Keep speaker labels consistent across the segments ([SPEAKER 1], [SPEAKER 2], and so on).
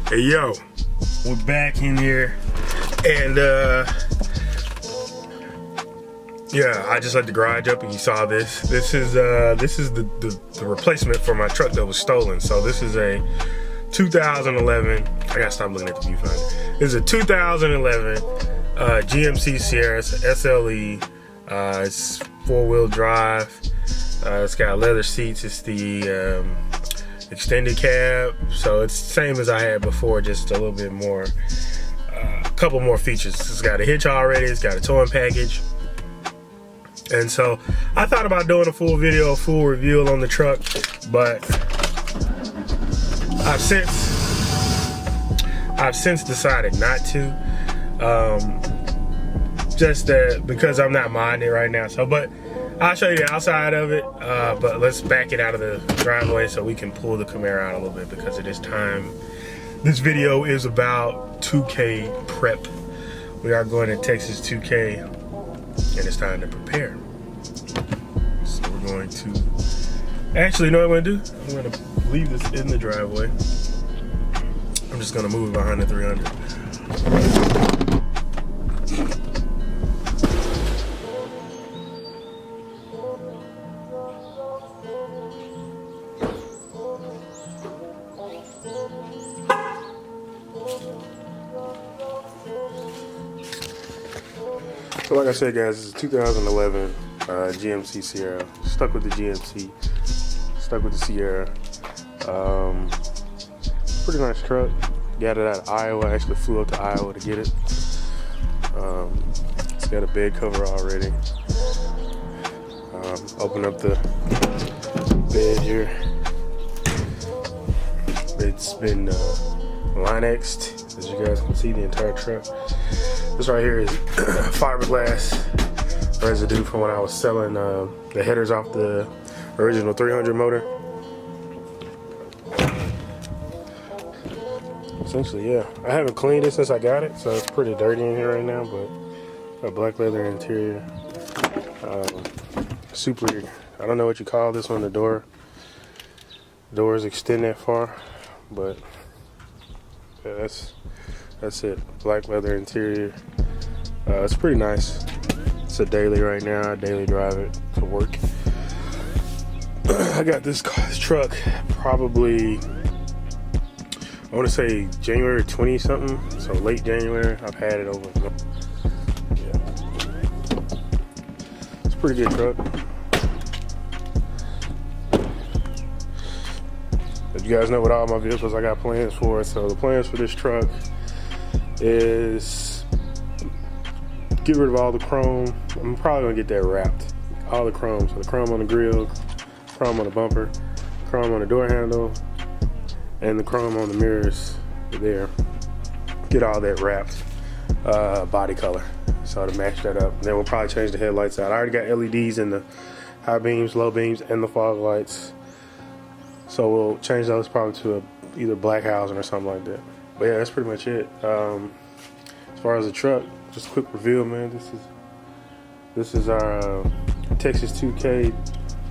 [SPEAKER 1] Hey yo, we're back in here, and yeah, I just let the garage up and you saw this. This is the replacement for my truck that was stolen. So this is a 2011, I gotta stop looking at the viewfinder. This is a 2011 GMC Sierra, it's SLE, it's 4-wheel drive, it's got leather seats, it's the extended cab, so it's the same as I had before, just a little bit more, a couple more features. It's got a hitch already, it's got a towing package, and so I thought about doing a full video, a full review on the truck, but I've since decided not to, just that because I'm not modding it right now. So, but I'll show you the outside of it, but let's back it out of the driveway so we can pull the Camaro out a little bit, because it is time. This video is about 2K prep. We are going to Texas 2K, and it's time to prepare. So we're going to, actually, you know what I'm gonna do? I'm gonna leave this in the driveway. I'm just gonna move it behind the 300. So like I said, guys, it's a 2011 GMC Sierra. Stuck with the GMC, stuck with the Sierra. Pretty nice truck. Got it out of Iowa. I actually flew up to Iowa to get it. It's got a bed cover already. Open up the bed here. It's been Line-X'd, as you guys can see, the entire truck. This right here is fiberglass residue from when I was selling the headers off the original 300 motor. Essentially, yeah. I haven't cleaned it since I got it, so it's pretty dirty in here right now, but a black leather interior. Super, I don't know what you call this one, the doors extend that far, but yeah, that's it. Black leather interior. It's pretty nice. It's a daily right now. I daily drive it to work. I got this truck probably, I want to say January 20 something, so late January. I've had it over. Yeah, it's a pretty good truck. As you guys know, with all my vehicles, I got plans for it. So the plans for this truck is get rid of all the chrome. I'm probably gonna get that wrapped. All the chrome, so the chrome on the grill, chrome on the bumper, chrome on the door handle, and the chrome on the mirrors there. Get all that wrapped, body color, so to match that up. Then we'll probably change the headlights out. I already got LEDs in the high beams, low beams, and the fog lights. So we'll change those probably to either black housing or something like that. But yeah, that's pretty much it. As far as the truck, just a quick reveal, man. This is our Texas 2K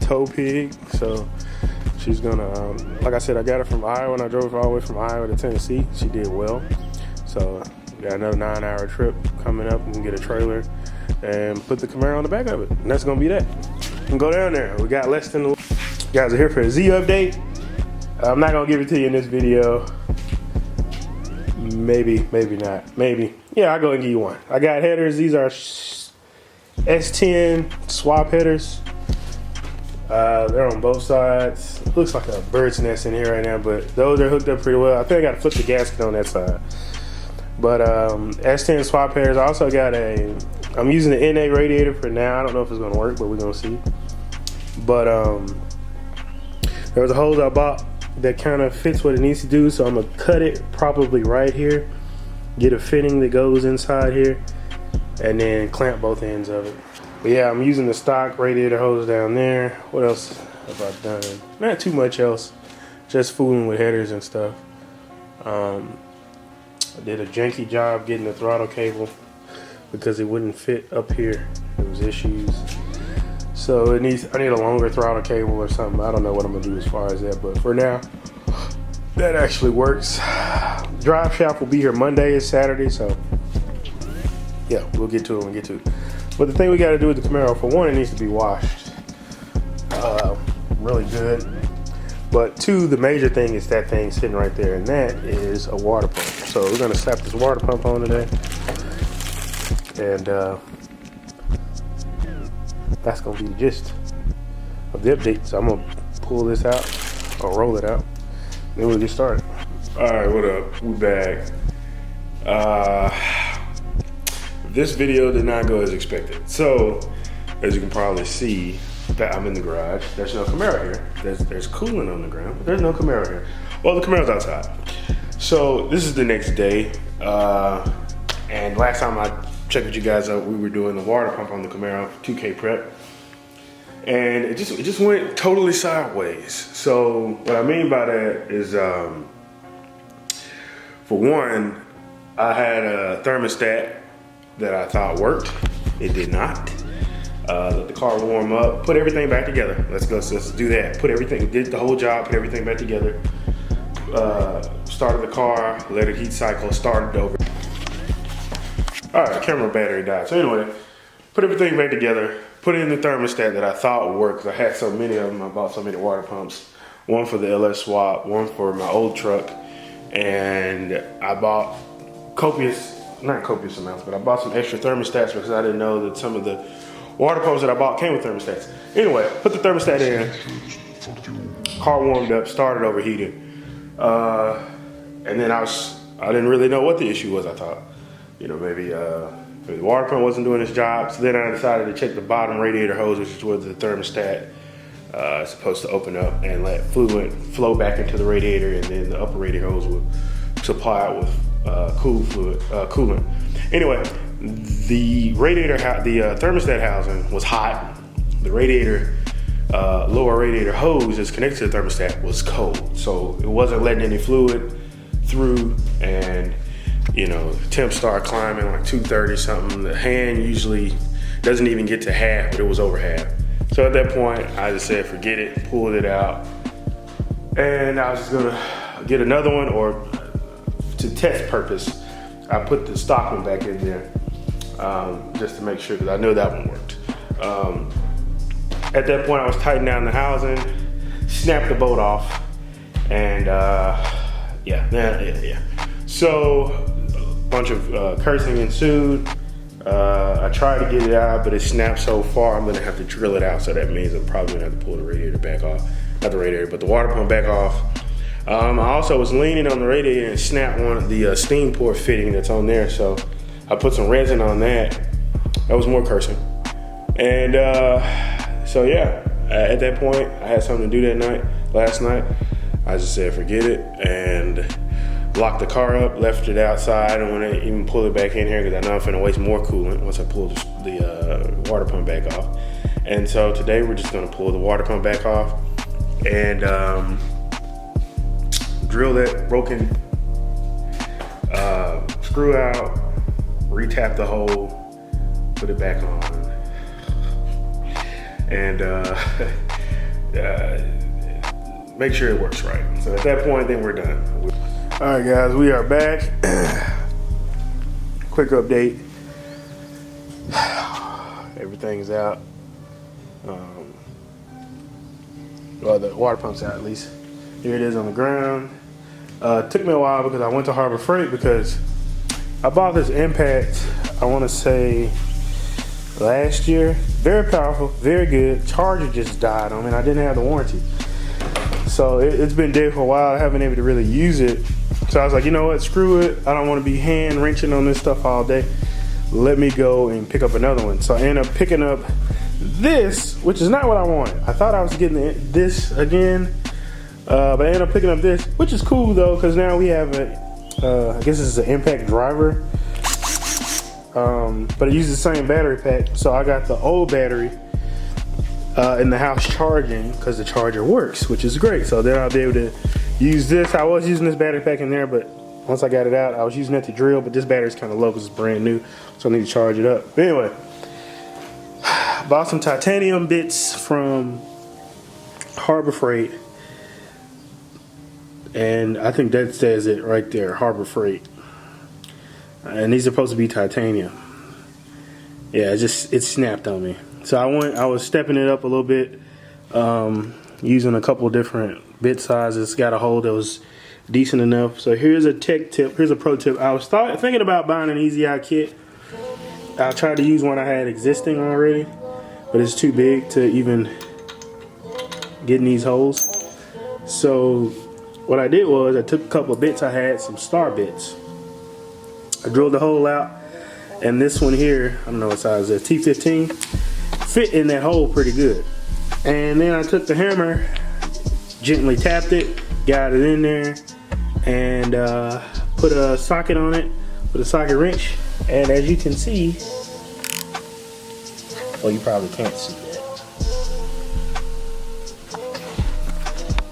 [SPEAKER 1] tow pig. So she's gonna, like I said, I got her from Iowa, and I drove her all the way from Iowa to Tennessee. She did well. So we got another 9-hour trip coming up. We can get a trailer and put the Camaro on the back of it, and that's gonna be that. We can go down there. We got less than. You guys are here for a Z update. I'm not gonna give it to you in this video. Maybe, maybe not. Maybe. Yeah, I'll go and give you one. I got headers. These are S10 swap headers. They're on both sides. Looks like a bird's nest in here right now, but those are hooked up pretty well. I think I gotta flip the gasket on that side. But S10 swap headers. I also got I'm using the NA radiator for now. I don't know if it's gonna work, but we're gonna see. But there was a hose I bought that kind of fits what it needs to do, so I'm gonna cut it probably right here, get a fitting that goes inside here, and then clamp both ends of it. But yeah, I'm using the stock radiator hose down there. What else have I done? Not too much else, just fooling with headers and stuff. I did a janky job getting the throttle cable because it wouldn't fit up here. There was issues. So I need a longer throttle cable or something. I don't know what I'm gonna do as far as that, but for now, that actually works. drive shaft will be here Monday and Saturday, so yeah, we'll get to it when we get to it. But the thing we got to do with the Camaro, for one, it needs to be washed really good. But two, the major thing is that thing sitting right there, and that is a water pump. So we're gonna slap this water pump on today, and that's gonna be the gist of the update. So I'm gonna pull this out or roll it out, then we'll get started. All right, what up? We back. This video did not go as expected. So, as you can probably see, that I'm in the garage. There's no Camaro here. There's coolant on the ground. There's no Camaro here. Well, the Camaro's outside. So this is the next day. And last time I checked with you guys out, we were doing the water pump on the Camaro 2K prep. And it just went totally sideways. So what I mean by that is, for one, I had a thermostat that I thought worked. It did not. Let the car warm up, put everything back together. Let's do that. Put everything, did the whole job, put everything back together. Started the car, let it heat cycle, started over. All right, camera battery died. So anyway, put everything back together, put it in the thermostat that I thought would work, because I had so many of them. I bought so many water pumps. One for the LS swap, one for my old truck, and I bought not copious amounts, but I bought some extra thermostats because I didn't know that some of the water pumps that I bought came with thermostats. Anyway, put the thermostat in, car warmed up, started overheating. And then I didn't really know what the issue was. I thought, maybe the water pump wasn't doing its job. So then I decided to check the bottom radiator hose, which is where the thermostat is supposed to open up and let fluid flow back into the radiator, and then the upper radiator hose will supply it with coolant. Anyway, the thermostat housing was hot. The radiator, lower radiator hose that's connected to the thermostat was cold. So it wasn't letting any fluid through, and temp started climbing like 230 something. The hand usually doesn't even get to half, but it was over half. So at that point, I just said, forget it, pulled it out. And I was just gonna get another one, or to test purpose, I put the stock one back in there, just to make sure, because I know that one worked. At that point, I was tightening down the housing, snapped the bolt off, and yeah. So a bunch of cursing ensued. I tried to get it out, but it snapped so far, I'm gonna have to drill it out. So that means I'm probably gonna have to pull the radiator back off. Not the radiator, but the water pump back off. I also was leaning on the radiator and snapped one of the steam port fitting that's on there. So I put some resin on that. That was more cursing. And so yeah, at that point, I had something to do last night. I just said, forget it, and locked the car up, left it outside. I don't want to even pull it back in here, because I know I'm finna waste more coolant once I pull the water pump back off. And so today we're just gonna pull the water pump back off and drill that broken screw out, retap the hole, put it back on, and make sure it works right. So at that point, then we're done. All right, guys, we are back. Quick update. Everything's out. Well, the water pump's out at least. Here it is on the ground. Took me a while because I went to Harbor Freight, because I bought this Impact, I want to say last year. Very powerful, very good. Charger just died on me, and I didn't have the warranty. So it's been dead for a while. I haven't been able to really use it. So I was like, you know what, screw it. I don't want to be hand wrenching on this stuff all day. Let me go and pick up another one. So I ended up picking up this, which is not what I wanted. I thought I was getting this again, but I ended up picking up this, which is cool though, because now we have I guess this is an Impact driver, but it uses the same battery pack. So I got the old battery in the house charging, because the charger works, which is great. So then I'll be able to use this. I was using this battery pack in there, but once I got it out, I was using it to drill, but this battery's kind of low because it's brand new, so I need to charge it up. But anyway, bought some titanium bits from Harbor Freight. And I think that says it right there, Harbor Freight. And these are supposed to be titanium. Yeah, it snapped on me. So I was stepping it up a little bit, using a couple different bit sizes. Got a hole that was decent enough. So here's a tech tip. Here's a pro tip. I was thinking about buying an Easy Eye kit. I tried to use one I had existing already, but it's too big to even get in these holes. So what I did was I took a couple of bits I had, some star bits. I drilled the hole out, and this one here, I don't know what size it is, T15, fit in that hole pretty good. And then I took the hammer, gently tapped it, got it in there, and put a socket on it with a socket wrench. And as you can see, well, you probably can't see that.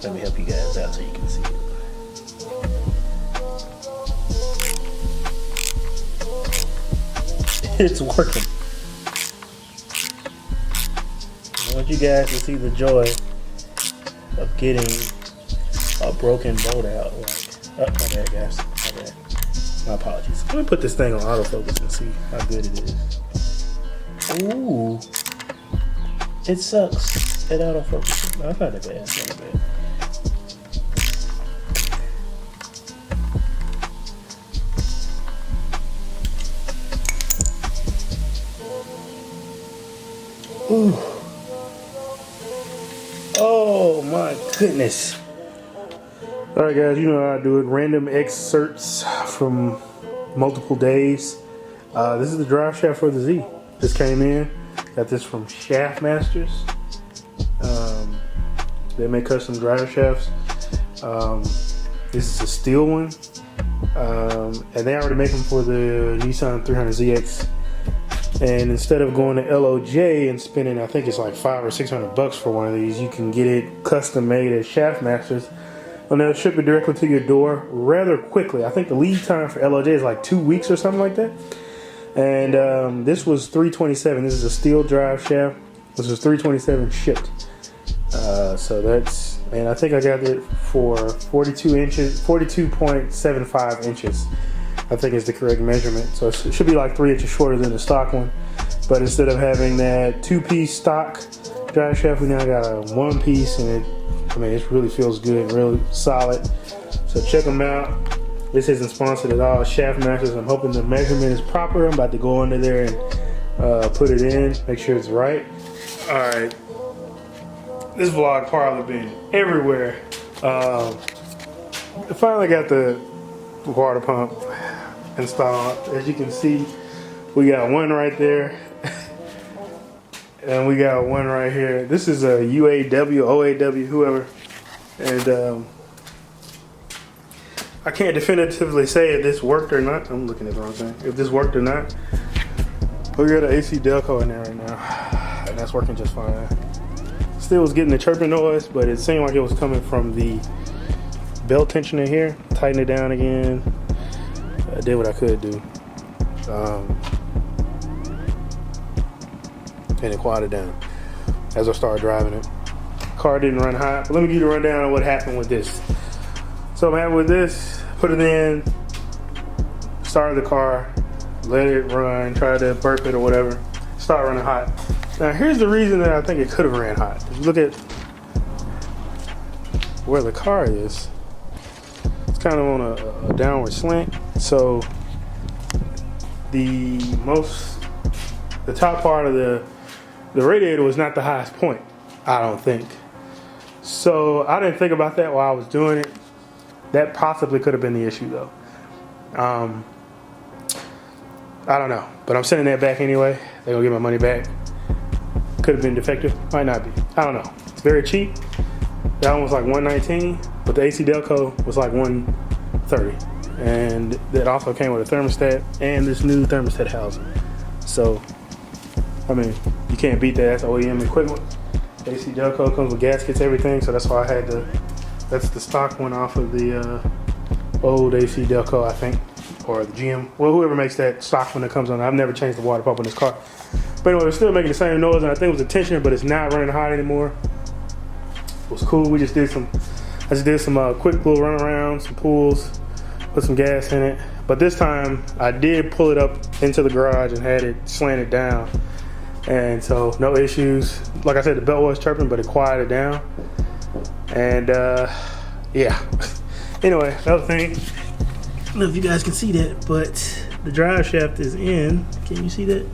[SPEAKER 1] Let me help you guys out so you can see it. It's working. I want you guys to see the joy of getting a broken bolt out. Like, oh, my bad, guys. My bad. My apologies. Let me put this thing on autofocus and see how good it is. Ooh, it sucks at autofocus. No, it's not that bad. It's not that bad. Ooh. Oh my goodness. Alright guys, you know how I do it. Random excerpts from multiple days. This is the drive shaft for the Z. Just came in. Got this from Shaft Masters. They make custom drive shafts. This is a steel one. And they already make them for the Nissan 300ZX. And instead of going to LOJ and spending, I think it's like $500 or $600 for one of these, you can get it custom made at Shaft Masters, and they'll ship it directly to your door rather quickly. I think the lead time for LOJ is like 2 weeks or something like that. And this was $327. This is a steel drive shaft. This was $327 shipped. So that's, and I think I got it for 42 inches, 42.75 inches. I think is the correct measurement. So it should be like 3 inches shorter than the stock one. But instead of having that 2-piece stock drive shaft, we now got a 1-piece, and it really feels good, really solid. So check them out. This isn't sponsored at all. Shaft Masters. I'm hoping the measurement is proper. I'm about to go under there and put it in, make sure it's right. All right. This vlog probably been everywhere. I finally got the water pump installed. As you can see, we got one right there and we got one right here. This is a UAW, OAW, whoever, and I can't definitively say if this worked or not. I'm looking at the wrong thing. If this worked or not. We got an AC Delco in there right now, and that's working just fine. Still was getting the chirping noise, but it seemed like it was coming from the belt tensioner here. Tighten it down again. I did what I could do. And it quieted down as I started driving it. Car didn't run hot, but let me give you the rundown on what happened with this. So I'm happy with this. Put it in, started the car, let it run, tried to burp it or whatever, start running hot. Now here's the reason that I think it could have ran hot. If you look at where the car is, it's kind of on a downward slant. So the top part of the radiator was not the highest point, I don't think. So I didn't think about that while I was doing it. That possibly could have been the issue though. I don't know, but I'm sending that back anyway. They're gonna get my money back. Could have been defective, might not be. I don't know. It's very cheap. That one was like $119, but the AC Delco was like $130. And that also came with a thermostat and this new thermostat housing. So, I mean, you can't beat that. That's OEM equipment. AC Delco comes with gaskets, everything, so that's why I had that's the stock one off of the old AC Delco, I think, or the GM. Well, whoever makes that stock one that comes on. I've never changed the water pump on this car. But anyway, it's still making the same noise, and I think it was the tensioner, but it's not running hot anymore. It was cool. We just did some I just did some quick little run around, some pulls, put some gas in it. But this time I did pull it up into the garage and had it slanted down. And so no issues. Like I said, the belt was chirping, but it quieted down. And yeah. Anyway, another thing. I don't know if you guys can see that, but the drive shaft is in. Can you see that?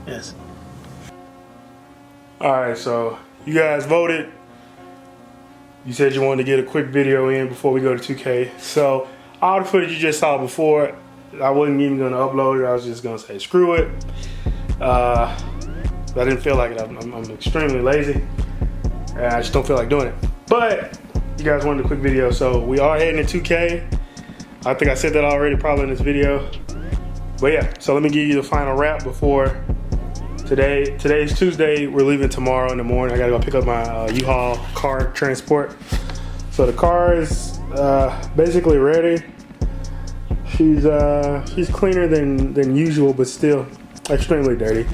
[SPEAKER 1] Yes. Alright, so you guys voted. You said you wanted to get a quick video in before we go to 2K. So all the footage you just saw before, I wasn't even going to upload it. I was just going to say screw it. I didn't feel like it. I'm extremely lazy. I just don't feel like doing it. But you guys wanted a quick video, so we are heading to 2K. I think I said that already probably in this video. But yeah, so let me give you the final wrap before today. Today's Tuesday. We're leaving tomorrow in the morning. I gotta go pick up my U-Haul car transport. So the car is basically ready. She's cleaner than usual, but still extremely dirty.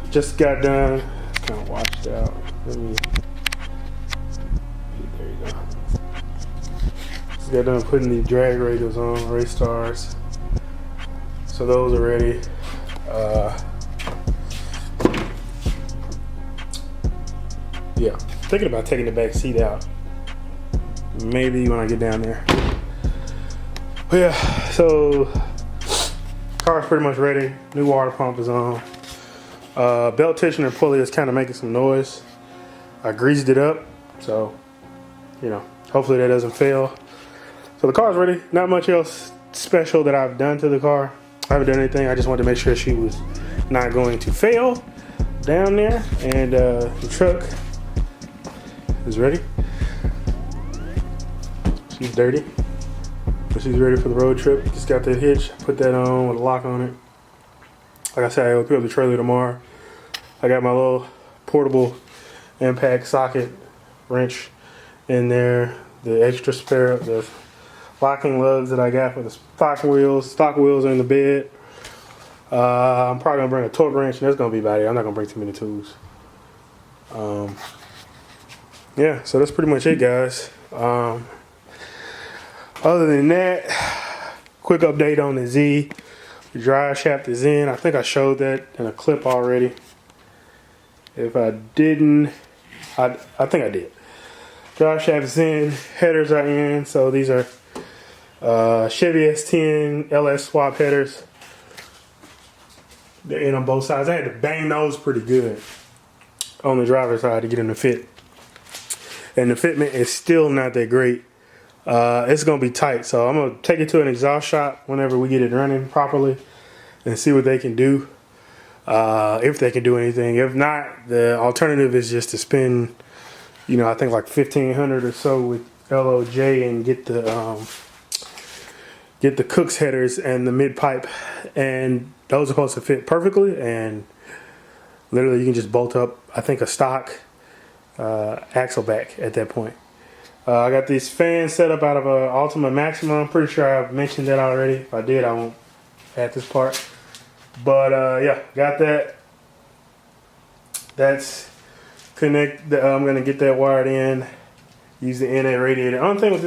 [SPEAKER 1] Just got done. Kind of washed out. There you go. Just got done putting the drag radials on, race stars. So those are ready. Yeah, thinking about taking the back seat out. Maybe when I get down there. But yeah, so car's pretty much ready. New water pump is on. Belt tensioner pulley is kind of making some noise. I greased it up, so you know, hopefully that doesn't fail. So the car's ready. Not much else special that I've done to the car. I haven't done anything. I just wanted to make sure she was not going to fail down there. And the truck is ready. She's dirty, but she's ready for the road trip. Just got that hitch, put that on with a lock on it. Like I said, I'll pick up the trailer tomorrow. I got my little portable impact socket wrench in there. The extra spare, the locking lugs that I got for the stock wheels. Stock wheels are in the bed. I'm probably gonna bring a torque wrench, and that's gonna be about it. I'm not gonna bring too many tools. Yeah, so that's pretty much it, guys. Other than that, quick update on the Z. The drive shaft is in. I think I showed that in a clip already. If I didn't, I think I did. Drive shaft is in. Headers are in. So these are Chevy S10 LS swap headers. They're in on both sides. I had to bang those pretty good on the driver's side to get them to fit. And the fitment is still not that great. It's gonna be tight, so I'm gonna take it to an exhaust shop whenever we get it running properly and see what they can do, if they can do anything. If not, the alternative is just to spend, you know, I think like $1,500 or so with LOJ and get the Cook's headers and the mid pipe, and those are supposed to fit perfectly. And literally, you can just bolt up, I think, a stock axle back at that point. I got these fans set up out of a Ultima Maxima. I'm pretty sure I've mentioned that already. If I did, I won't add this part. But yeah, got that. That's connect. I'm gonna get that wired in. Use the NA radiator. Only thing with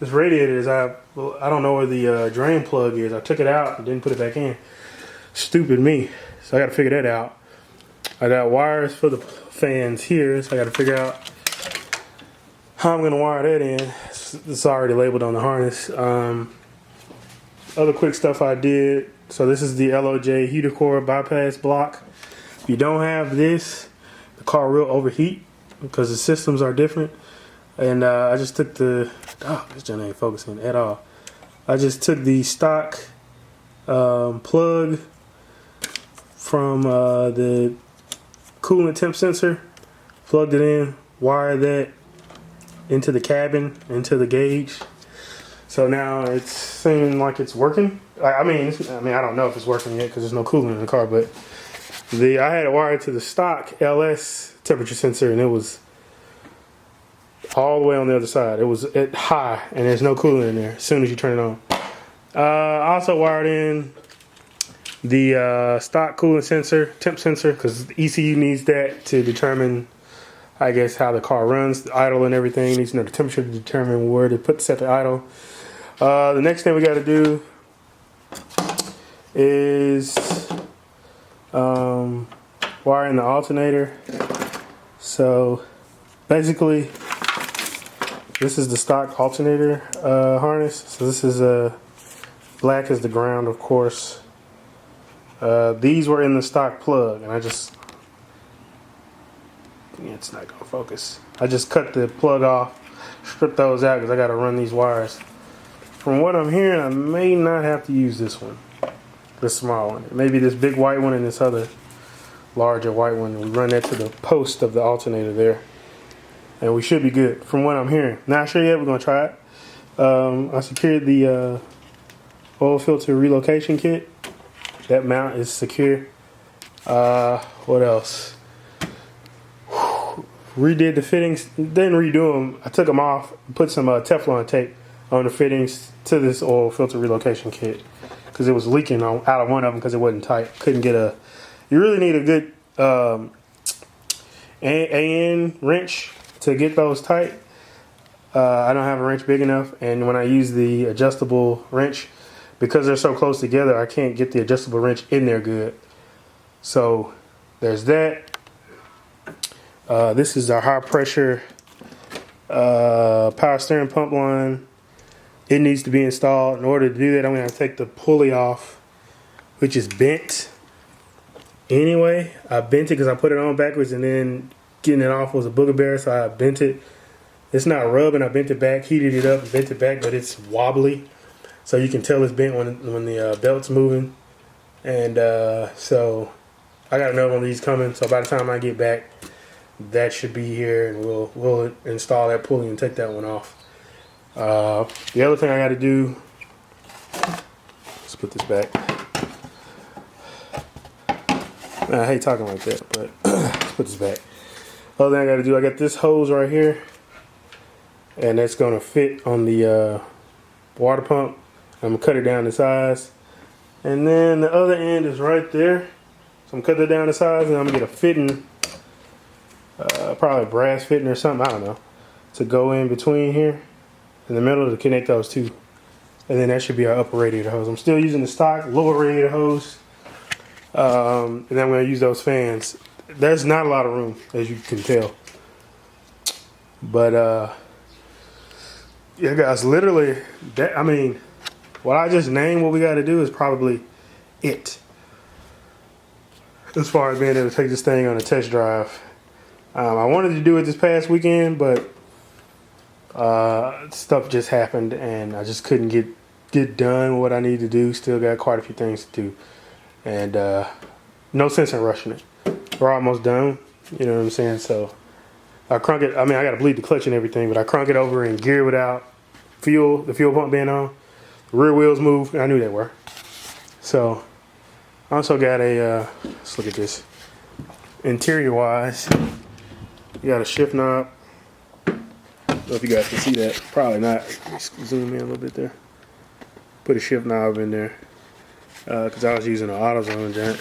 [SPEAKER 1] this radiator is I don't know where the drain plug is. I took it out and didn't put it back in. Stupid me. So I got to figure that out. I got wires for the fans here, so I got to figure out how I'm going to wire that in. It's already labeled on the harness. Other quick stuff I did. So this is the LOJ heater core bypass block. If you don't have this, the car will overheat because the systems are different. And I just took the, this joint ain't focusing at all. I just took the stock plug from the coolant temp sensor, plugged it in, wired that into the cabin, into the gauge. So now it's seeming like it's working. I mean, I don't know if it's working yet because there's no coolant in the car, but I had it wired to the stock LS temperature sensor, and it was all the way on the other side. It was at high, and there's no coolant in there as soon as you turn it on. I also wired in the stock coolant sensor, temp sensor, because the ECU needs that to determine I guess how the car runs, the idle and everything. It needs to know the temperature to determine where to set the idle. The next thing we got to do is wiring the alternator. So basically, this is the stock alternator harness. So this is black as the ground, of course. These were in the stock plug, and it's not gonna focus. I just cut the plug off, stripped those out because I got to run these wires. From what I'm hearing, I may not have to use this one, this small one. Maybe this big white one and this other larger white one. We run that to the post of the alternator there, and we should be good. From what I'm hearing, not sure yet. We're gonna try it. I secured the oil filter relocation kit. That mount is secure. What else? Redid the fittings. Didn't redo them. I took them off. Put some Teflon tape on the fittings to this oil filter relocation kit because it was leaking out of one of them because it wasn't tight. Couldn't get a. You really need a good AN wrench to get those tight. I don't have a wrench big enough, and when I use the adjustable wrench, because they're so close together, I can't get the adjustable wrench in there good. So there's that. This is our high pressure power steering pump line. It needs to be installed. In order to do that, I'm going to take the pulley off, which is bent. Anyway, I bent it because I put it on backwards, and then getting it off was a booger bear, so I bent it. It's not rubbing. I bent it back, heated it up, bent it back, but it's wobbly. So you can tell it's bent when the belt's moving. And so I got another one of these coming. So by the time I get back, that should be here, and we'll install that pulley and take that one off. The other thing I got to do, let's put this back. I hate talking like that, but let's put this back. Other thing I got to do, I got this hose right here, and that's going to fit on the water pump. I'm going to cut it down to size. And then the other end is right there. So I'm going to cut that down to size, and I'm going to get a fitting, probably a brass fitting or something, I don't know, to go in between here in the middle to connect those two. And then that should be our upper radiator hose. I'm still using the stock lower radiator hose. And then I'm going to use those fans. There's not a lot of room, as you can tell. But, yeah, guys, literally, that, I mean, what I just named what we got to do is probably it. As far as being able to take this thing on a test drive. I wanted to do it this past weekend, but stuff just happened, and I just couldn't get done what I need to do. Still got quite a few things to do. And no sense in rushing it. We're almost done, you know what I'm saying? So I crunk it. I mean, I got to bleed the clutch and everything, but I crunk it over in gear without fuel, the fuel pump being on. The rear wheels move. I knew they were. So I also got a, let's look at this. Interior wise, you got a shift knob. I don't know if you guys can see that. Probably not. Let's zoom in a little bit there. Put a shift knob in there. Because I was using an AutoZone joint.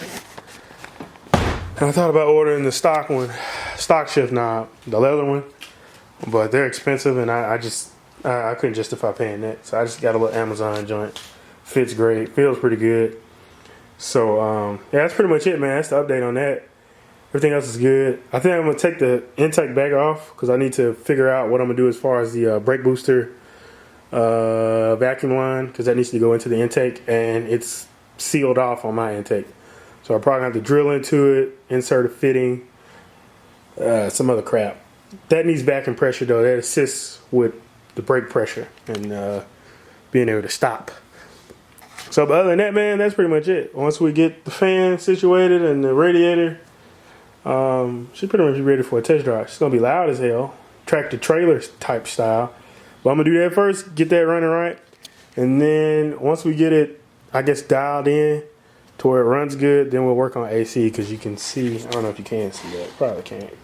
[SPEAKER 1] And I thought about ordering the stock one, stock shift knob, the leather one, but they're expensive, and I couldn't justify paying that. So I just got a little Amazon joint. Fits great, feels pretty good. So yeah, that's pretty much it, man. That's the update on that. Everything else is good. I think I'm gonna take the intake back off because I need to figure out what I'm gonna do as far as the brake booster vacuum line, because that needs to go into the intake, and it's sealed off on my intake. So I probably have to drill into it, insert a fitting, some other crap. That needs vacuum pressure though. That assists with the brake pressure and being able to stop. So but other than that, man, that's pretty much it. Once we get the fan situated and the radiator, should pretty much be ready for a test drive. It's gonna be loud as hell, tractor trailer type style. But I'm gonna do that first, get that running right, and then once we get it, I guess, dialed in to where it runs good, then we'll work on AC, because you can see, I don't know if you can see that, probably can't.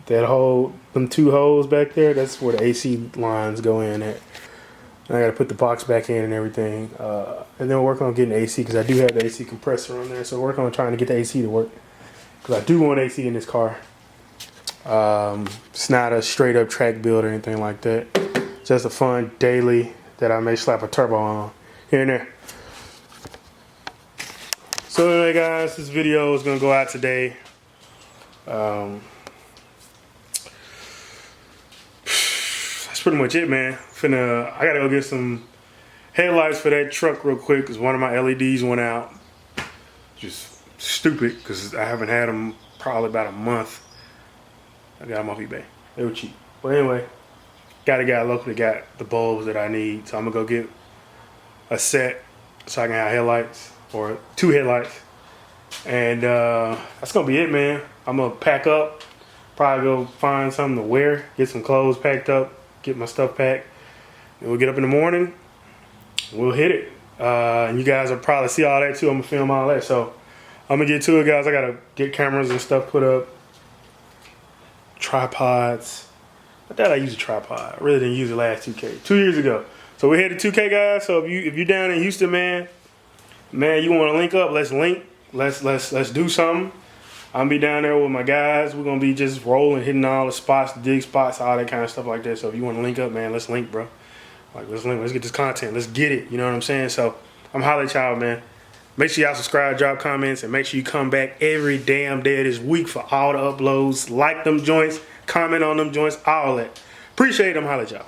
[SPEAKER 1] That hole, them two holes back there, that's where the AC lines go in at. And I gotta put the box back in and everything. And then we'll work on getting AC, because I do have the AC compressor on there, so we'll work on trying to get the AC to work. Because I do want AC in this car. It's not a straight up track build or anything like that. Just a fun daily that I may slap a turbo on here and there. So anyway guys, this video is gonna go out today. That's pretty much it, man. I gotta go get some headlights for that truck real quick because one of my LEDs went out. Just stupid because I haven't had them probably about a month. I got them off eBay. They were cheap. But anyway, got a guy locally got the bulbs that I need. So I'm gonna go get a set so I can have headlights or 2 headlights. And that's gonna be it, man. I'm gonna pack up, probably go find something to wear, get some clothes packed up, get my stuff packed. And we'll get up in the morning, we'll hit it. And you guys will probably see all that too. I'm gonna film all that. So I'm gonna get to it, guys. I gotta get cameras and stuff put up. Tripods. I thought I used a tripod. I really didn't use it last 2K. 2 years ago. So we're headed to 2K, guys. So if you're down in Houston, man, you want to link up? Let's link. Let's do something. I'm gonna be down there with my guys. We're gonna be just rolling, hitting all the spots, dig spots, all that kind of stuff like that. So if you want to link up, man, let's link, bro. Like let's link. Let's get this content. Let's get it. You know what I'm saying? So I'm holla at y'all, man. Make sure y'all subscribe, drop comments, and make sure you come back every damn day of this week for all the uploads. Like them joints, comment on them joints, all that. Appreciate them. Holla at y'all.